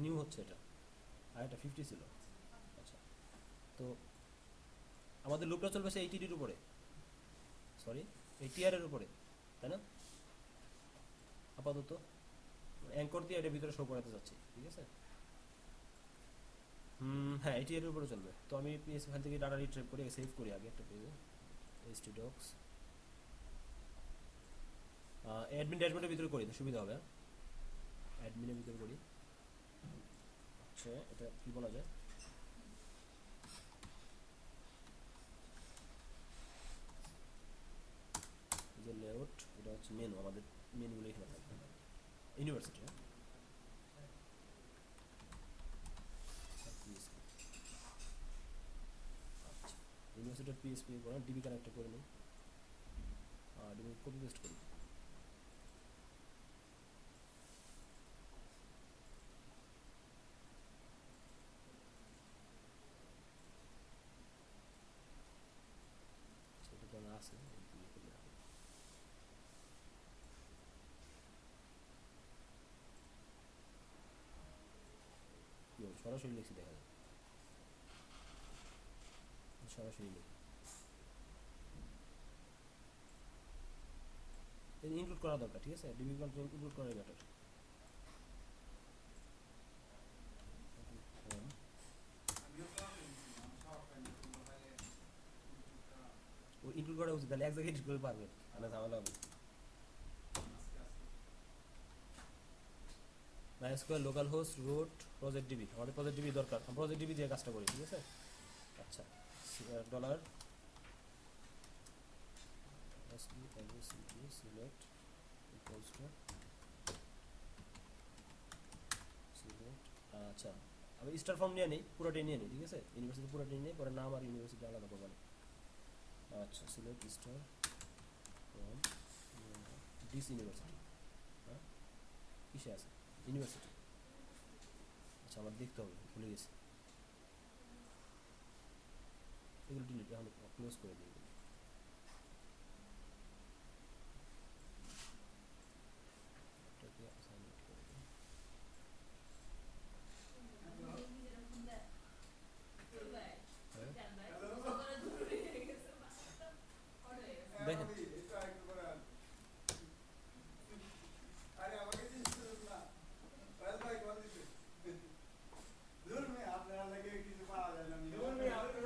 New হচ্ছে এটা, আর এটা 50 ছিল। আচ্ছা, তো আমাদের লুপটা চলবে সে 80 উপরে, সরি 80 এর উপরে, তাই না? আপাতত অ্যাঙ্কর দিয়ে এটার ভিতরে শো করাতে যাচ্ছি, ঠিক আছে? হ্যাঁ 80 এর উপরে চলবে। তো আমি পিএস ফাইল থেকে ডাটা রিট্রাইভ করি, সেভ করি আগে একটা পেজে, htdocs অ্যাডমিন ড্যাশবোর্ডের ভিতরে করি তো সুবিধা হবে। অ্যাডমিনের ভিতরে করি। আচ্ছা, এটা কি বলা যায়, যে লেআউট, এটা হচ্ছে মেনু, আমাদের মেনুগুলো এখানে থাকবে। ইউনিভার্সিটি, আচ্ছা ইউনিভার্সিটির পিএসপি করে ডিবি কানেক্টটা করে নিই, ডিবি কপি পেস্ট করি। সেটা তো আছে, সরাসরি লিখছি, দেখা যায় সরাসরি লিখি। ইনক্লুড করা দরকার, ঠিক আছে? ডিবি কন্ট্রোল ইনক্লুড করাই বেটার। ও ইনক্লুড করা উচিত, তাহলে এক জায়গায় এডিট করে পারবে, মানে ঝামেলা হবে। MySQL local host root project DB, আমাদের প্রজেক্ট ডিবি দরকার, আমরা প্রজেক্ট ডিবি দিয়ে কাজটা করি, ঠিক আছে? আচ্ছা, dollar select equals to select. আচ্ছা, আমি স্টার ফর্ম নিয়ে নিই, পুরোটাই নিয়ে নিই, ঠিক আছে? ইউনিভার্সিটি পুরোটাই নিয়ে পরে নাম আর ইউনিভার্সিটি আলাদা করবো না। আচ্ছা, select star from this university, হ্যাঁ কিসে আছে ইউনিভার্সিটি? আচ্ছা, আমার দেখতে হবে, ভুলে গেছি। এগুলো ডিলিট, এখন ক্লোজ করে দিই। এটাকে অ্যাসাইনমেন্ট করে দিই। দেখেন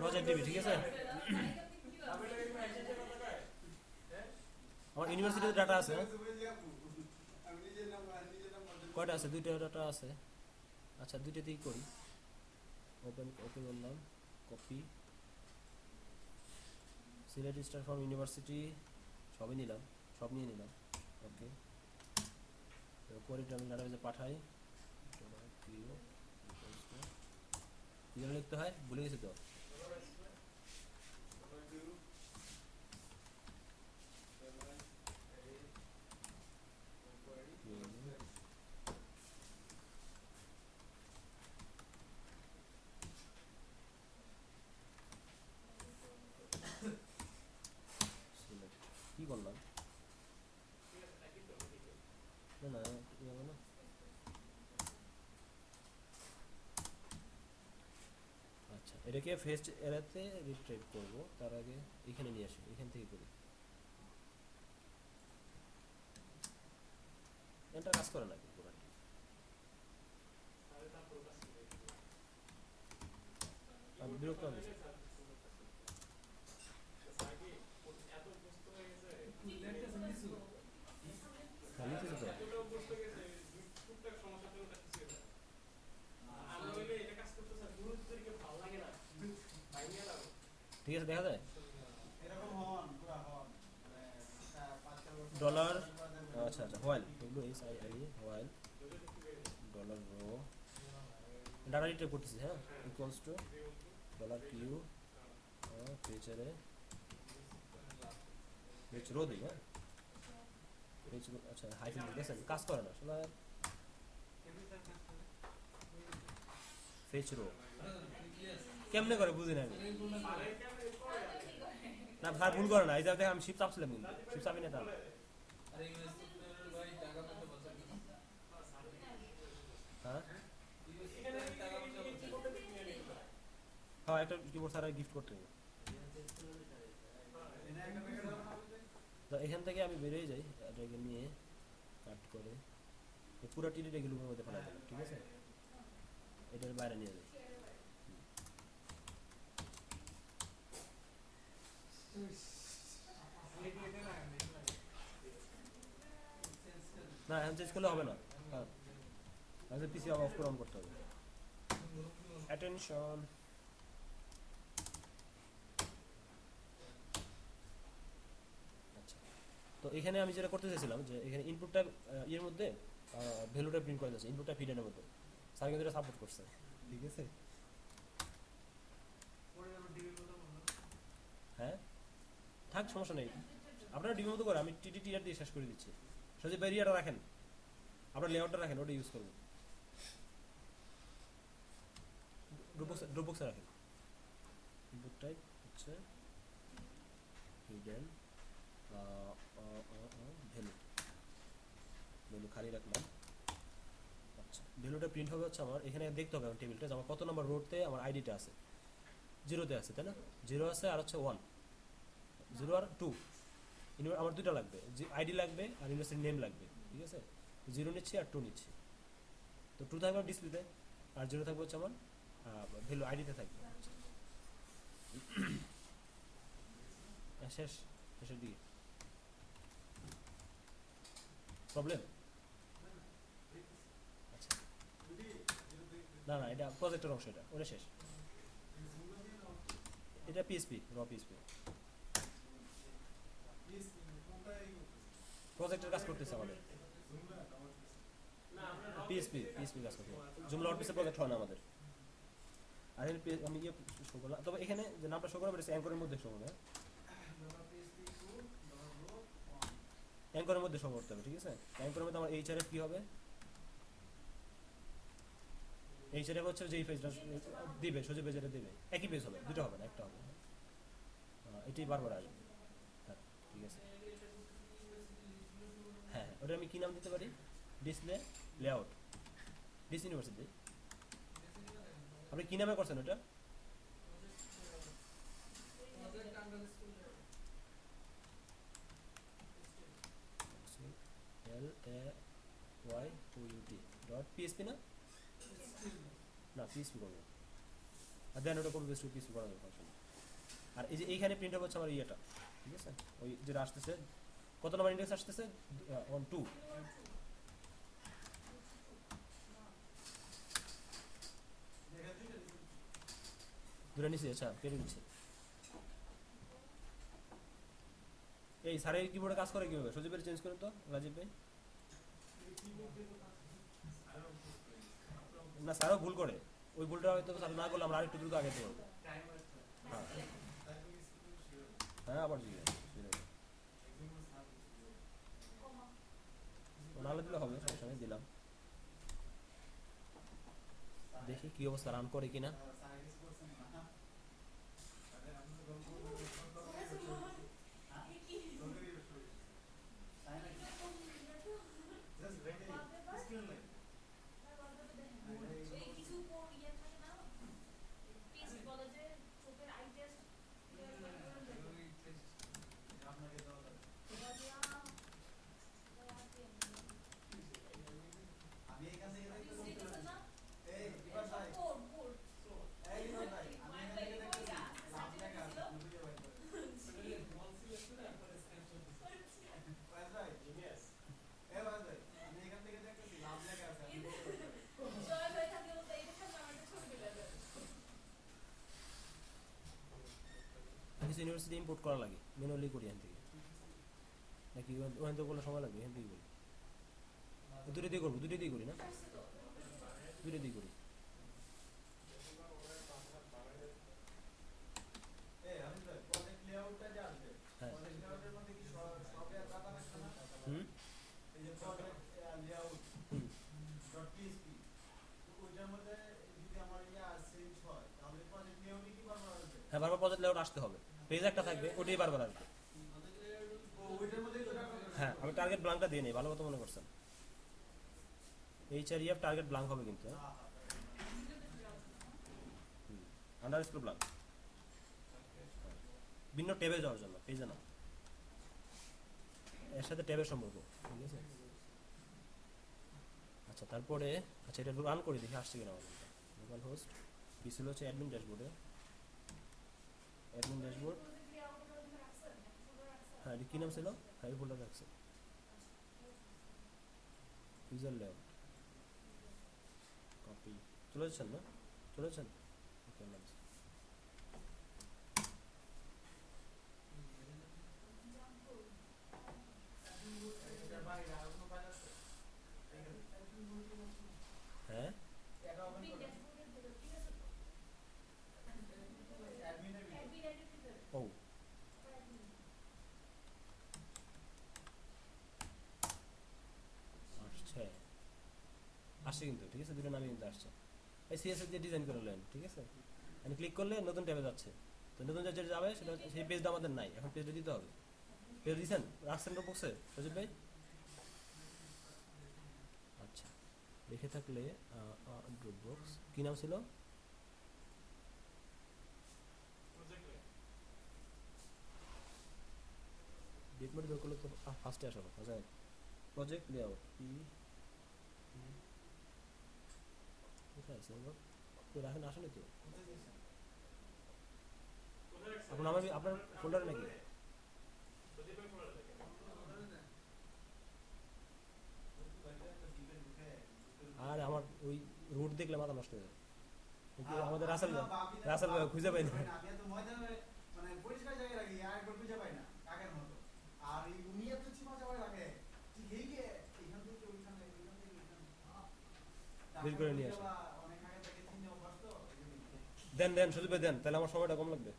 প্রজেক্ট ডিবি, ঠিক আছে? আমার ইউনিভার্সিটিতে ডাটা আছে, কয়টা আছে? দুইটা ডাটা আছে। আচ্ছা, দুইটাতেই করি। ওপেন ওকে বললাম, copy, Sylhet star from university, সবই নিলাম, সব নিয়ে নিলাম। ওকে, কোয়ারি টার্মিনাল ডাটাবেজে পাঠাই। কি যেন লিখতে হয়, ভুলে গেছি তো। কি করলাম, না না না, আচ্ছা এটাকে ফেস্ট এরাতে রিট্রাইভ করব, তার আগে এখানে নিয়ে আসি, এখান থেকে করি। এটা কাজ করে না কিন্তু বিরক্ত হবে। ঠিক আছে, দেখা যায় ডলার। আচ্ছা আচ্ছা, while while dollar row data retrieve করতেছি, হ্যাঁ ইকুয়ালস টু ডলার কিউ ফিচারে ফিচ রো দিই, হ্যাঁ ফিচ রো। আচ্ছা, হাইফেন দেখেন কাজ করে না শোনা, ফিচ রো কেমনে করে বুঝি না আমি। না ভাই ভুল করে না, এই যে দেখ আমি শিপ চাপছিলাম, কিন্তু শিপ চাপি না, হ্যাঁ একটা কিবোর্ড ছাড়া গিফট করতে হবে। তো এখান থেকে আমি বেরিয়ে যাই, এটাকে নিয়ে কাট করে পুরো টিডিটা গ্রুপের মধ্যে ফেলা দেবো, ঠিক আছে? এটার বাইরে নিয়ে যাই। না এখন চেঞ্জ করলে হবে না, হ্যাঁ পিসি অফ করে অন করতে হবে। অ্যাটেনশন, আচ্ছা তো এখানে আমি যেটা করতে চাইছিলাম যে এখানে ইনপুটটা ইয়ের মধ্যে ভ্যালুটা প্রিন্ট করে যাচ্ছে, ইনপুটটা ফিডেনের মধ্যে স্যার কিন্তু এটা সাপোর্ট করছে, ঠিক আছে? হ্যাঁ থাক, সমস্যা নেই, আপনারা ডিমের মতো করে আমি টিটি টিআর দিয়ে শেষ করে দিচ্ছি। সজীব ব্যারিয়ারটা রাখেন, আপনার লেআউটটা রাখেন, ওটা ইউজ করবেন। ড্রপবক্সে রাখেন। ইনপুট টাইপ হচ্ছে হিডেন ভ্যালু, ভ্যালু খালি রাখলাম। আচ্ছা ভ্যালুটা প্রিন্ট হবে হচ্ছে আমার এখানে দেখতে হবে আমার টেবিলটা, আমার কত নম্বর রোডতে আমার আইডিটা আছে। 0-তে আছে তাই না? 0 আছে আর হচ্ছে 1, 0 আর 2, আমার দুটো লাগবে, যে আইডি লাগবে আর ইউনিভার্সিটি নেম লাগবে, ঠিক আছে? 0 নিচ্ছি আর 2 নিচ্ছি। তো 2 থাকবে ডিসপ্লেতে আর 0 থাকবে হচ্ছে আমার ভ্যালু আইডিতে থাকবে। শেষ, শেষের দিকে প্রবলেম। আচ্ছা না না এটা প্রজেক্টের অংশ, এটা ওটা শেষ। এটা পিএসপি, র পিএসপি প্রজেক্টের কাজ করতেছে আমাদের, পিএসপি পিএসপি কাজ করতে, জুমলা ওয়ার্ডপ্রেসে প্রজেক্ট হয় না আমাদের। আর আমি ইয়ে শো করলাম, তবে এখানে যে নামটা শো করা পেরেছে অ্যাঙ্করের মধ্যে শো করবে, অ্যাঙ্করের মধ্যে শো করতে হবে, ঠিক আছে? অ্যাঙ্করের মধ্যে আমার এইচআরএফ কি হবে, এইচআরএফ হচ্ছে যেই পেজটা দিবে সোজা পেজ, এটা দিবে একই পেজ হবে, দুটো হবে না, একটা হবে, এটাই বারবার আসবে। হ্যাঁ ঠিক আছে, হ্যাঁ ওটা আমি কি নাম দিতে পারি, ডিসপ্লে লেআউট ডিস ইউনিভার্সিটি। আপনি কি নামে করছেন ওটা? LAYOUT.PHP না, না পিএসপি করবো, আর দেন ওটা করবো পিএসপি করা যাবে ফাংশন। আর এই যে এইখানে প্রিন্ট হবে হচ্ছে আমার ইয়েটা, ঠিক আছে? ওই যেটা আসতেছে, কত নম্বর ইন্ডেক্স আসতেছে, 2 দুটো নিচে, আচ্ছা কেটে দিচ্ছি। এই স্যারের কিবোর্ডে কাজ করে কীভাবে, সজীবের চেঞ্জ করেন তো রাজীব ভাই। না স্যারও ভুল করে, ওই ভুলটা হয়তো স্যার না করলে আমরা আরেকটু দ্রুত আগে যেতে পারবো। হ্যাঁ হ্যাঁ আবার জিজ্ঞেস নাহলে দিলে হবে, সমস্যা নেই, দিলাম। দেখি কি অবস্থা, রান করে কিনা। কিছু ইউনিভার্সিটি ইম্পোর্ট করা লাগে, ম্যানুয়ালি করি এখান থেকে, নাকি ওখান থেকে কোনো সময় লাগবে, এখান থেকে করি, দুটো দিয়ে করবো, দুটো দিয়ে করি না, দুটো দিয়ে করি। হ্যাঁ হুম হ্যাঁ বারবার প্রজেক্ট লেআউট আসতে হবে, পেজ একটা থাকবে ওটাই বারবার আসবে। হ্যাঁ আমি টার্গেট ব্লাঙ্কটা দিয়ে নিই, ভালো কথা মনে করছেন, এইচআরইএফ টার্গেট ব্লাঙ্ক হবে কিন্তু। আন্ডারস্কোর ব্ল্যাঙ্ক, ভিন্ন ট্যাবে যাওয়ার জন্য, পেজে না, এর সাথে ট্যাবের সম্পর্ক, ঠিক আছে। আচ্ছা তারপরে, আচ্ছা এটা রান করে দেখি আসছে কিনা আমাদের। লোকাল হোস্ট কি ছিল হচ্ছে অ্যাডমিন ড্যাশবোর্ডে, অ্যাডমিন ড্যাশবোর্ড, হ্যাঁ এটা কী নাম ছিল, হ্যাঁ এই ফোল্ডার রাখছে, ইউজার লেআউট কপি, চলে যাচ্ছেন না, চলে যাচ্ছেন, ওকে নাইস। হ্যাঁ ও আসছে, আসছে কিন্তু, ঠিক আছে, দুটো নামই কিন্তু আসছে। এই সিএসএস দিয়ে ডিজাইন করে নেন, ঠিক আছে, আমি ক্লিক করলে নতুন ট্যাবে যাচ্ছে, তো নতুন যেটা যাবে সেটা সেই পেজটা আমাদের নাই, এখন পেজটা দিতে হবে। পেজ দিয়েছেন রাখছেন বক্সে সজিব ভাই? আচ্ছা দেখে থাকলে ড্রপ বক্স কী নাম ছিল, ডেট মোড বের করলে তো ফার্স্টে আসাবো, আচ্ছা প্রজেক্ট লেআউট কি কোথায় আছে এবার, তো রাখেন আসেনি তো আপনার, আমার আপনার ফোল্ডারে নাকি? আর আমার ওই রুট দেখলে মাথা নষ্ট হয়ে যায়, কিন্তু আমাদের রাসেল রাসেল খুঁজে পাই না। মানে পরিষ্কার জায়গায় রাখি আর একবার খুঁজে পাই না কাকের মতো, আর এই উনি এত চিপা চাপায় রাখে ঠিক এই যে এইখান থেকে ওইখানে ওইখান থেকে ওইখানে বের করে নিয়ে আসেন, অনেক আগে থেকে চিন্তা অভ্যস্ত। দেন দেন সজিব ভাই দেন, তাহলে আমার সময়টা কম লাগবে।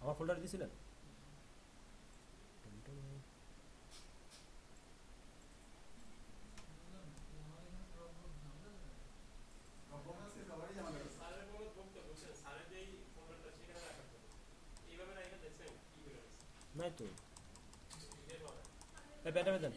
আমার ফোল্ডার দিয়েছিলেন? নাই তো, এই ব্যাটা দেন।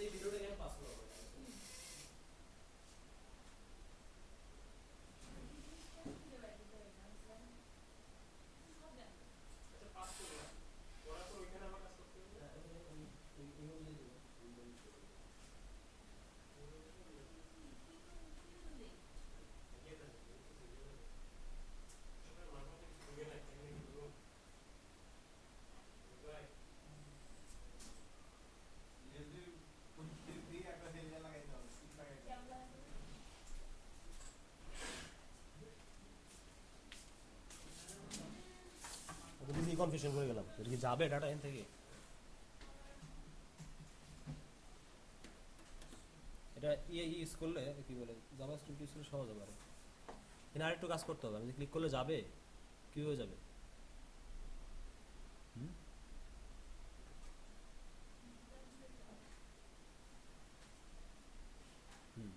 এই ভিডিওটা কেন পাস করব? কনফিউশন করে গেলাম, এটা কি যাবে ডাটা এখান থেকে? এটা ইউজ করলে কি বলে, জাভাস্ক্রিপ্ট ইউজ করলে সহজ হবে আরো। এখানে আরেকটু কাজ করতে হবে, আমি ক্লিক করলে যাবে, কীভাবে যাবে? হুম হুম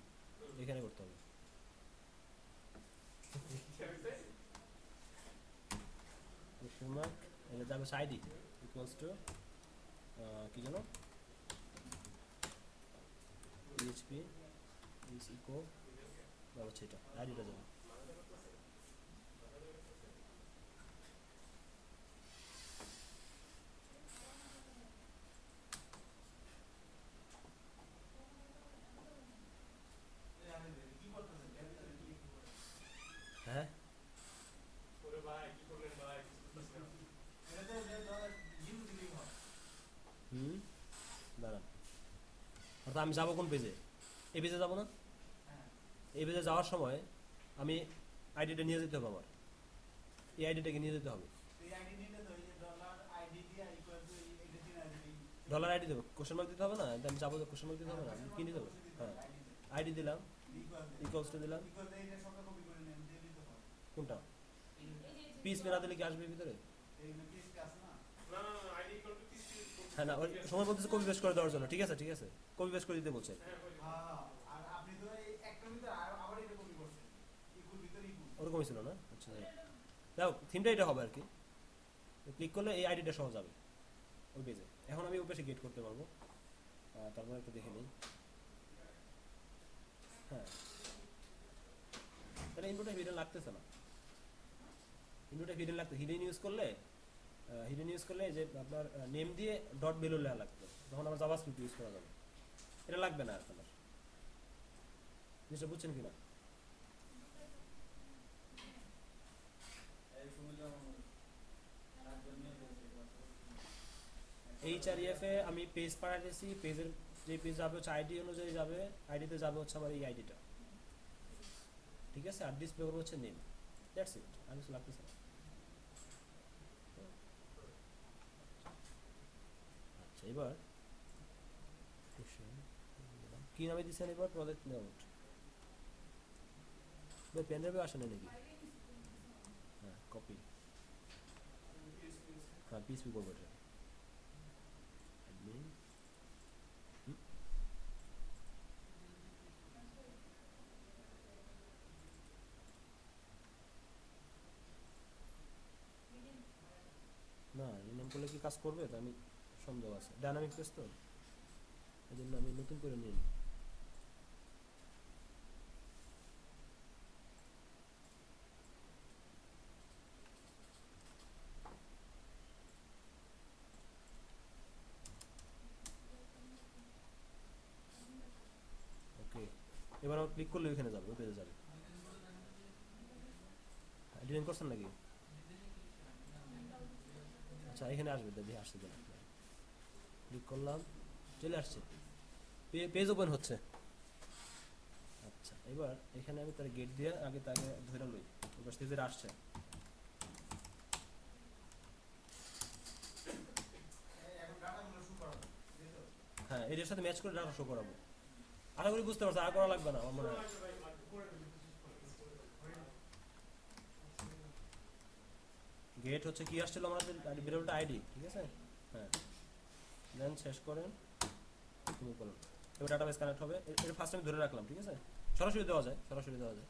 এখানে করতে হবে, কোশ্চেন মার্ক, এটা যাবে আইডি ইকুয়ালস টু কি যেন, পিএইচপি ইজ ইকো, হচ্ছে এটা আইডিটা যাবে। হ্যাঁ হুম দাঁড়ান, অর্থাৎ আমি যাবো কোন পেজে, এই পেজে যাবো না, এই পেজে যাওয়ার সময় আমি আইডিটা নিয়ে যেতে হবে, আমার এই আইডিটাকে নিয়ে যেতে হবে, ডলার আইডি দেবো, কোশ্চেন মার্ক দিতে হবে না, আমি যাবো কোশ্চেন মার্ক দিতে হবে না, কি নিতে হবে, হ্যাঁ আইডি দিলাম, ইকুয়ালস টু দিলাম, কোনটা পিস মেরা দিলে কি আসবে ভিতরে? হ্যাঁ না ওই সময় বলতেছে কপি পেস্ট করে দেওয়ার জন্য, ঠিক আছে ঠিক আছে, কপি পেস্ট করে দিতে বলছে। হ্যাঁ, আর আপনি তো এই একটার ভিতরে আবার এটা কপি করছেন, ইকুর ভিতরে ইকু। ওরকমই ছিল না, আচ্ছা যাও থিমটা এটা হবে আর কি, ক্লিক করলে এই আইডিটা সহ যাবে ওই পেজে। এখন আমি ওই পেজে গেট করতে পারবো, তারপর একটু দেখে নিই। হ্যাঁ তাহলে ইনপুটে হিডেন লাগতেছে না, ইনপুটে হিডেন লাগতে, হিডেন ইউজ করলে যে আপনার নেম দিয়ে ডট ভ্যালু লেখা লাগবে, তখন আমার জাভাস্ক্রিপ্ট ইউজ করা যাবে, এটা লাগবে না এখন আর। জিনিসটা বুঝছেন কিনা? এইচআরইএফ এ আমি পেজ পাঠাতেছি, পেজের যে পেজ যাবে হচ্ছে আইডি অনুযায়ী যাবে, আইডিতে যাবে হচ্ছে আমার এই আইডিটা, ঠিক আছে, আর ডিসপ্লে করবো হচ্ছে নেম, দ্যাটস ইট, আর কিছু লাগতেছে না। আচ্ছা এবার কি নামে দিচ্ছেন এবার, প্রজেক্ট নোট, পেন ড্রাইভে আসে না নাকি? হ্যাঁ কপি, হ্যাঁ পিএসপি করবো এটা, admin, না রিনাম করলে কি কাজ করবে, তো আমি সন্দেহ আছে, ডাইনামিক পেজ তো এই জন্য আমি নতুন করে নিই। ওকে এবার আমার ক্লিক করলে ওইখানে যাবে, ওই পেজে যাবে। ডিজাইন করছেন নাকি? আচ্ছা এখানে আসবে, দেখি আসছে কিনা, ক্লিক করলাম চলে আসছে, পেজ ওপেন হচ্ছে। আচ্ছা এবার এখানে আমি তার গেট দিয়ে আগে তাকে ধরে লই, ওপাশ থেকে যেটা আসছে, এখন ডাটাগুলো শু করাবো, এই তো? হ্যাঁ এটার সাথে ম্যাচ করে ডাটা শো করাবো। আশা করি বুঝতে পারছো, আর করা লাগবে না আমার মনে হয়। গেট হচ্ছে কি আসছিল আমাদের ভেরিয়েবলটা আইডি, ঠিক আছে, হ্যাঁ দেন শেষ করেন, তুমি করুন। এবার ডাটাবেস কানেক্ট হবে, এটা ফার্স্ট আমি ধরে রাখলাম, ঠিক আছে, সরাসরি দেওয়া যায়, সরাসরি দেওয়া যায়,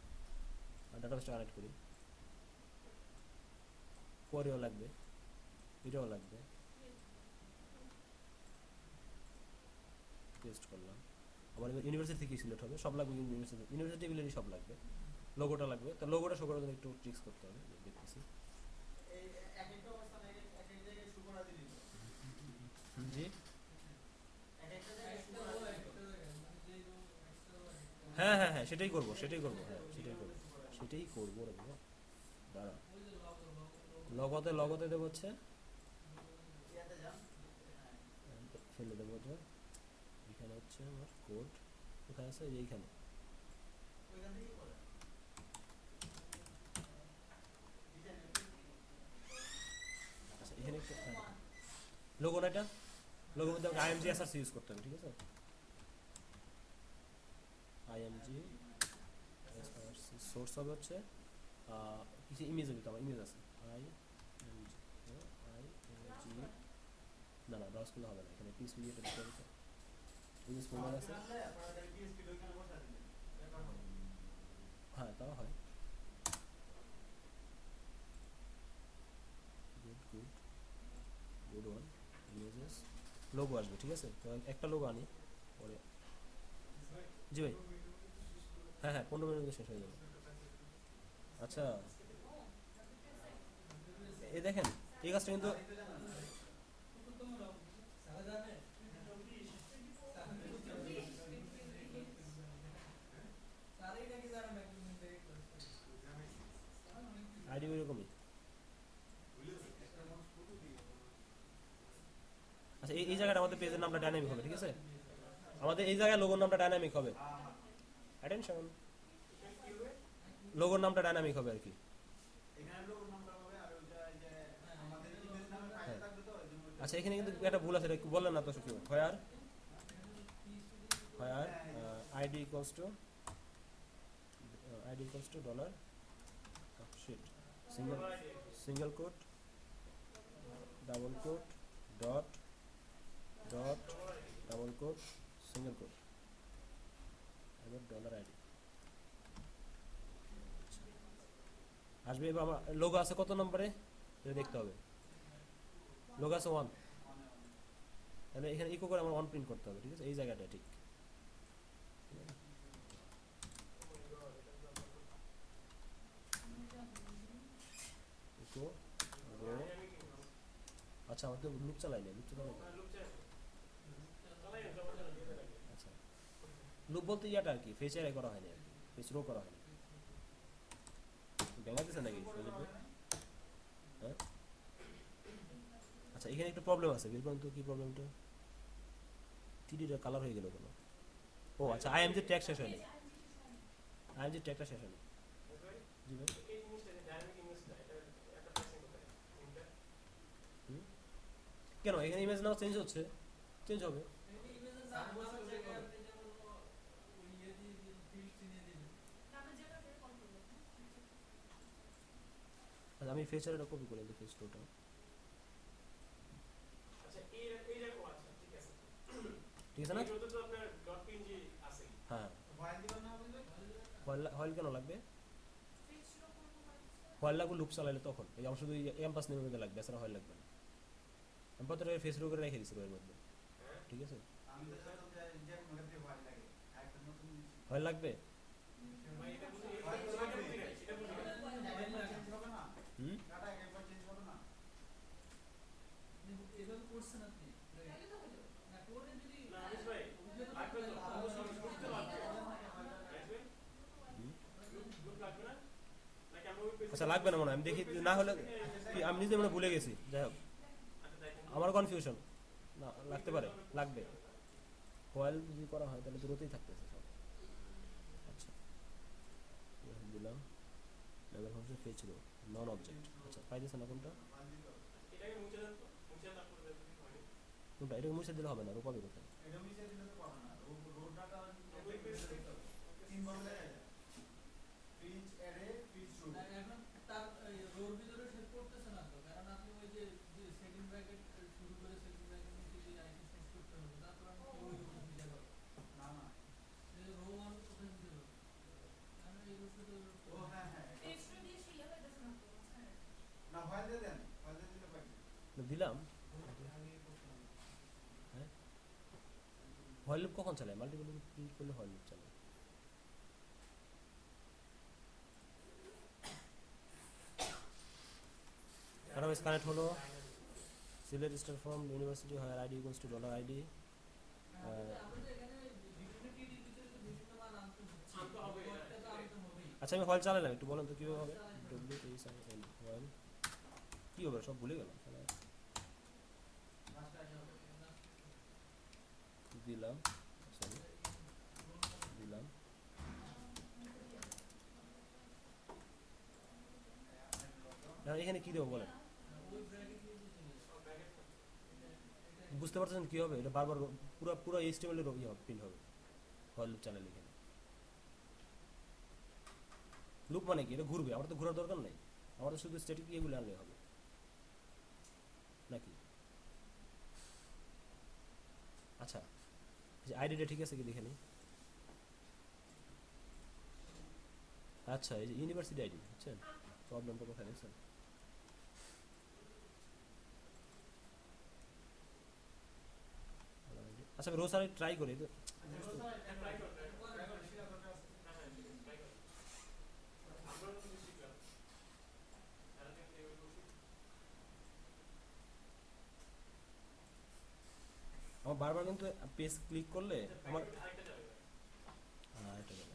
আর ডাটাবেসটা কানেক্ট করি, কোয়ারিও লাগবে, এটাও লাগবে, পেস্ট করলাম। আবার এবার ইউনিভার্সিটি থেকে সিলেক্ট হবে, সব লাগবে, ইউনিভার্সিটি টেবিলেরই সব লাগবে, লোগোটা লাগবে, তো লোগোটা শো করার জন্য একটু ট্রিক্স করতে হবে, দেখতেছি। এই এক একটা অবস্থানে এক এক জায়গায় শু করা দিলি তো? জি এক একটা জায়গায় শু করা দিলি তো? হ্যাঁ হ্যাঁ হ্যাঁ সেটাই করবো, সেটাই করবো, হ্যাঁ সেটাই করবো, সেটাই করবো রে বাবা, দাঁড়া, লগতে দেবো হচ্ছে, ইয়াতে যান, ফেলে দেবো এটা, এখানে হচ্ছে আমার কোড, কোথায় আছে, এই যে এইখানে, ওইখান থেকেই করেন। আচ্ছা এখানে একটু লোগো না, এটা লোগোর মধ্যে আমাকে আইএমজি এসআরসি ইউজ করতে হবে, ঠিক আছে, আইএমজি এসআরসি সোর্স হবে হচ্ছে কিছু ইমেজের ভিতরে, আমার ইমেজ আছে, আইএমজি না না ব্রাউজ করলে হবে না, এখানে পিএসপি এটা দিতে হবে, ইমেজ ফোল্ডার আছে, জানলে আপনারা তাহলে পিএসপি ওইখানে বসা দিলেন, ব্যাপার হবে। হ্যাঁ তাও হয়, good good good one, images, logo আসবে, ঠিক আছে, তো একটা লোগো আনি পরে, জি ভাই, হ্যাঁ হ্যাঁ 15 মিনিট শেষ হয়ে যাবে। আচ্ছা এই দেখেন এই কাজটা কিন্তু, আইডি ওইরকমই। আচ্ছা এই জায়গাটা আমাদের পেজের নামটা ডাইনামিক হবে, ঠিক আছে, আমাদের এই জায়গায় লোগোর নামটা ডাইনামিক হবে, অ্যাটেনশন, লোগোর নামটা ডাইনামিক হবে আর কি, এখানে লোগোর নামটা হবে, আর ওইটা এই যে আমাদের ইমেজ নামে ফাইল থাকবে তো, ওইজন্য ওইটা। আচ্ছা এখানে কিন্তু একটা ভুল আছে, এটা বললেন না তো সুখী, where ID equals to $, shit, single quote double quote dot dot double quote single quote এবার ডলার আইডি আসবে। এবার আমার লোগো আছে কত নম্বরে এটা দেখতে হবে। লোগো আছে 1, তাহলে এখানে ইকো করে আমার 1 প্রিন্ট করতে হবে, ঠিক আছে, এই জায়গাটা ঠিক। ইকো রো, আচ্ছা আমার তো লুপ চালাই না, লুপ চালাই না। আচ্ছা লুপ বলতে ইয়াটা আর কি ফেস এরাই করা হয়নি আর কি, ফেস রো করা হয়নি। ভেঙা দিছে নাকি? হ্যাঁ আচ্ছা এখানে একটা প্রবলেম আছে, বের করুন তো কি প্রবলেমটা। টিডিটা কালার হয়ে গেল কেন? ও আচ্ছা আইএমজি ট্যাগ শেষ হয়নি, আইএমজি ট্যাগটা শেষ হয়নি। জি ভাই কেন এখানে ইমেজ নাও চেঞ্জ হচ্ছে? চেঞ্জ হবে। আচ্ছা আমি ফেচার এটা কপি করে দিই, ফেস টোটা। ঠিক আছে না? হ্যাঁ হয়েল কেন লাগবে? হয়েল লাগবে লুপ চালাইলে তখন। এই আমার শুধু ক্যাম্পাস নেমের মধ্যে লাগবে, এছাড়া হয়েল লাগবে না। আমি প্রথমে ফেস রো করে রেখে দিচ্ছি রোয়ের মধ্যে, ঠিক আছে। হয়েল লাগবে? হুম আচ্ছা লাগবে না মনে হয়, আমি দেখি না হলে আমি নিজে মনে ভুলে গেছি, যাই হোক আমার কনফিউশন না, লাগতে পারে, লাগবে। হোয়াইল যদি করা হয় তাহলে দূরতেই থাকতেছে সব। আচ্ছা দিলাম লেভেল ফাংশন ফেচ রো নন অবজেক্ট। আচ্ছা পাইতেছে না কোনটা? কোনটা? এটাকে মুছে দিলে হবে না, রো পাবে কোথায়? দিলাম হ্যাঁ হোয়াইল লুপ কখন চালায়? মাল্টিপল লুপ ক্লিক করলে হোয়াইল লুপ চালায়। ডাটাবেস কানেক্ট হলো, select star from university where ID equals to dollar ID. আচ্ছা আমি হোয়াইল চালালাম, একটু বলেন তো কীভাবে হবে? WHIL হোয়াইল কী হবে সব ভুলে গেলাম। দিলাম সরি দিলাম এখানে কী দেবো বলেন? বুঝতে পারছেন কী হবে? এটা বারবার পুরো পুরো HTML এর ইয়ে হবে, প্রিন্ট হবে হোয়াইল লুপ চালালে। এখানে লুপ মানে কি? এটা ঘুরবে, আমার তো ঘোরার দরকার নেই, আমার তো শুধু স্ট্যাটিক ইয়েগুলো আনলে হবে নাকি? আচ্ছা যে আইডিটা ঠিক আছে কি দেখে নিই। আচ্ছা এই যে ইউনিভার্সিটি আইডি, বুঝছেন প্রবলেমটা কোথায় দেখছেন? আচ্ছা আমি রোজ ট্রাই করি তো। আমার বারবার কিন্তু পেজ ক্লিক করলে আমার এটা গেল।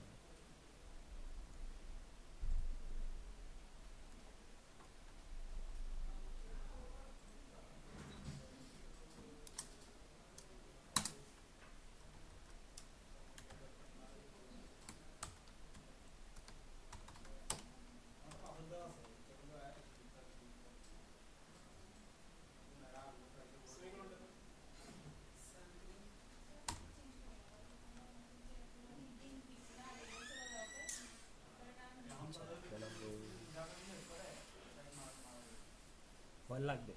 ভয় লাগবে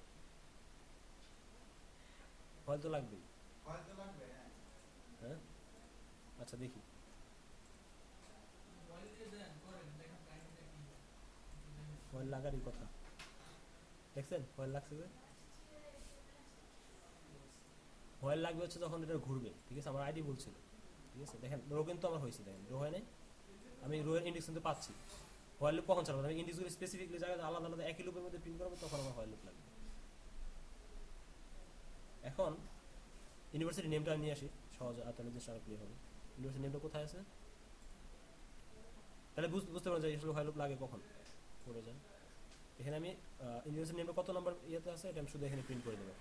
ফয়েল তো লাগবেই। ফয়েল তো লাগবে, হ্যাঁ। হ্যাঁ আচ্ছা দেখি, ফয়েল লাগারই কথা, দেখছেন ফয়েল লাগছে যে, ফয়েল লাগবে হচ্ছে যখন এটা ঘুরবে, ঠিক আছে, আমার আইডি বলছিল, ঠিক আছে, দেখেন রো কিন্তু আমার হয়েছে, দেখেন রো হয় নাই, আমি রো এর ইন্ডেক্স কিন্তু পাচ্ছি। ফয়েল লুপ কখন চালাবো, আমি ইন্ডেক্সগুলো স্পেসিফিকলি জায়গায় আলাদা আলাদা একই লুপের মধ্যে প্রিন্ট করবো, তখন আমার ফয়েল লুপ লাগবে। এখন ইউনিভার্সিটি নেমটা নিয়ে আসি, সহজে আপনাদের জিনিসটা আরো ক্লিয়ার হবে। ইউনিভার্সিটি নেমটা কোথায় আছে, তাহলে বুঝতে পারেন যে আসলে ফয়েল লুপ লাগে কখন, পড়ে যান। এখানে আমি ইউনিভার্সিটি নেমটা কত নাম্বার ইয়েতে আছে এটা আমি শুধু এখানে প্রিন্ট করে দেবো।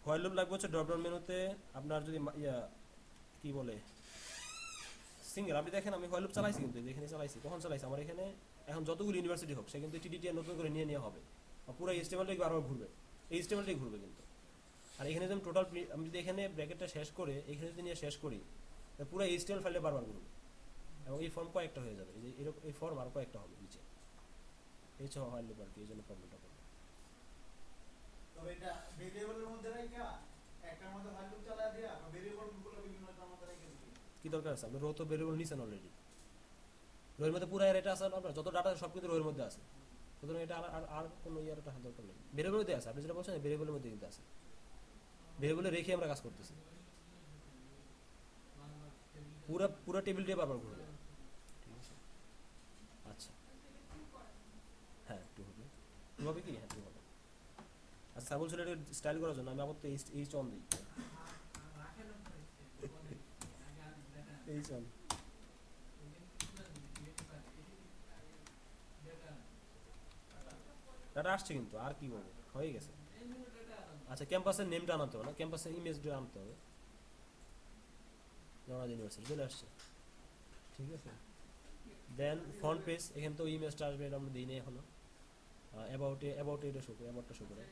ফয়েল লুপ লাগবে হচ্ছে ড্রপডাউন মেনুতে আপনার যদি ইয়া কি বলে সিঙ্গেল, আপনি দেখেন আমি ফয়েল লুপ চালাইছি, কিন্তু এখানে চালাইছি, কখন চালাইছি, আমার এখানে এখন যতগুলো ইউনিভার্সিটি হোক সে কিন্তু টিডিটিআর নতুন করে নিয়ে নেওয়া হবে, আর পুরো এইচটিএমএলটাই বারবার ঘুরবে, এই এইচটিএমএলটাই ঘুরবে কিন্তু। আর এখানে যদি আমি টোটাল আমি যদি এখানে ব্র্যাকেটটা শেষ করে এখানে যদি নিয়ে শেষ করি, পুরো এইচটিএমএল ফাইলটা বারবার ঘুরবে, এবং এই ফর্ম কয়েকটা হয়ে যাবে, এই যে এরকম এই ফর্ম আর কয়েকটা হবে নিচে, এই হচ্ছে ফয়েল লুপ আর কি, এই জন্য প্রবলেমটা করবে। তবে এটা ভেরিয়েবলের মধ্যে রাখা একটার মধ্যে ফয়েল লুপ চালায় দিয়া ভেরিয়েবল গুলো বিভিন্নটার মধ্যে রেখে দিই। কি দরকার আছে, আপনি রো তো ভেরিয়েবল নিছেন অলরেডি, রোয়ের মধ্যে পুরো এটা আছে, আপনার যত ডাটা সব কিন্তু রোয়ের মধ্যে আছে, সুতরাং এটা আর আর কোনো ইয়ার টাকা দরকার নেই, ভেরিয়েবলের মধ্যে আছে, আপনি যেটা বলছেন ভেরিয়েবলের মধ্যে কিন্তু আছে, ভেরিয়েবলে রেখে আমরা কাজ করতেছি, পুরো পুরো টেবিলটাই বারবার ঘুরবে, ঠিক আছে। আচ্ছা হ্যাঁ টু হবে, টু হবে কি, হ্যাঁ টু হবে। আচ্ছা স্যার বলছিল এটা স্টাইল করার জন্য আমি আবার তো এইচ অন দিই, এইচ অন, ডাটা আসছে কিন্তু আর কি বলবো, হয়ে গেছে। আচ্ছা ক্যাম্পাসের নেমটা আনাতে হবে না, ক্যাম্পাসের ইমেজটা আনতে হবে, জগন্নাথ ইউনিভার্সিটি চলে আসছে, ঠিক আছে। দেন ফ্রন্ট পেজ, এখানে তো ইমেজটা আসবে, এটা আমরা দিই না এখনো, অ্যাবাউট এটা শো করে, অ্যাবাউটটা শো করে।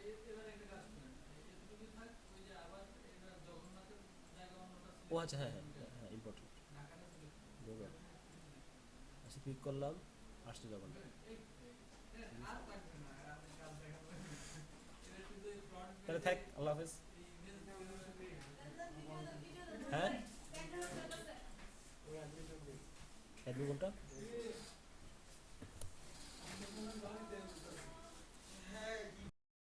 ও আচ্ছা হ্যাঁ হ্যাঁ হ্যাঁ ইম্পর্টেন্ট, আচ্ছা ক্লিক করলাম, আসছে যখন, তাহলে থাক, আল্লাহ হাফেজ। হ্যাঁ অ্যাডমিন কোনটা